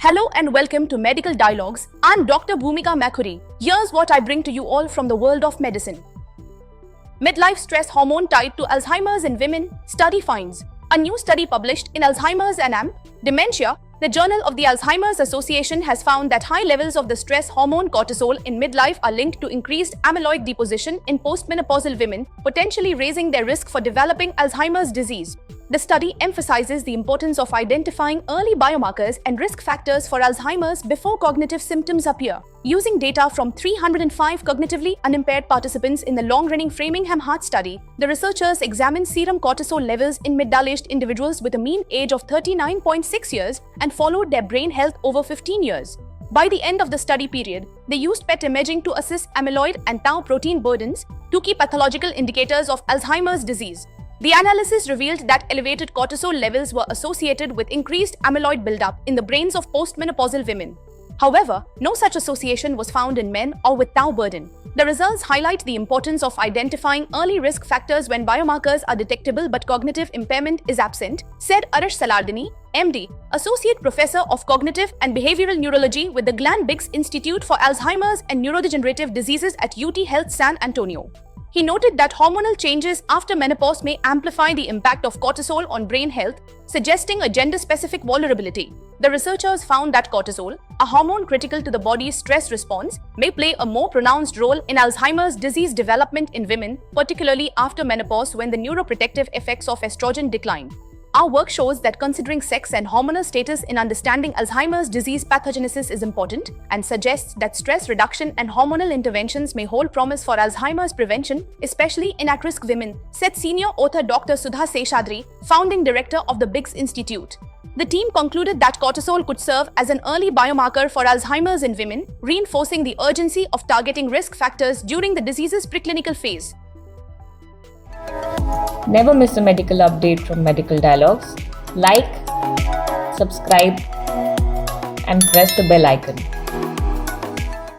Hello and welcome to Medical Dialogues. I'm Dr. Bhumika Makhuri. Here's what I bring to you all from the world of medicine. Midlife stress hormone tied to Alzheimer's in women, study finds. A new study published in Alzheimer's and Dementia, the Journal of the Alzheimer's Association has found that high levels of the stress hormone cortisol in midlife are linked to increased amyloid deposition in postmenopausal women, potentially raising their risk for developing Alzheimer's disease. The study emphasizes the importance of identifying early biomarkers and risk factors for Alzheimer's before cognitive symptoms appear. Using data from 305 cognitively unimpaired participants in the long-running Framingham Heart Study, the researchers examined serum cortisol levels in middle-aged individuals with a mean age of 39.6 years and followed their brain health over 15 years. By the end of the study period, they used PET imaging to assess amyloid and tau protein burdens, two key pathological indicators of Alzheimer's disease. The analysis revealed that elevated cortisol levels were associated with increased amyloid buildup in the brains of postmenopausal women. However, no such association was found in men or with tau burden. The results highlight the importance of identifying early risk factors when biomarkers are detectable but cognitive impairment is absent, said Arash Salardini, MD, Associate Professor of Cognitive and Behavioral Neurology with the Glenn Biggs Institute for Alzheimer's and Neurodegenerative Diseases at UT Health San Antonio. He noted that hormonal changes after menopause may amplify the impact of cortisol on brain health, suggesting a gender-specific vulnerability. The researchers found that cortisol, a hormone critical to the body's stress response, may play a more pronounced role in Alzheimer's disease development in women, particularly after menopause when the neuroprotective effects of estrogen decline. Our work shows that considering sex and hormonal status in understanding Alzheimer's disease pathogenesis is important and suggests that stress reduction and hormonal interventions may hold promise for Alzheimer's prevention, especially in at-risk women, said senior author Dr. Sudha Seshadri, founding director of the Biggs Institute. The team concluded that cortisol could serve as an early biomarker for Alzheimer's in women, reinforcing the urgency of targeting risk factors during the disease's preclinical phase. Never miss a medical update from Medical Dialogues. Like, subscribe, and press the bell icon.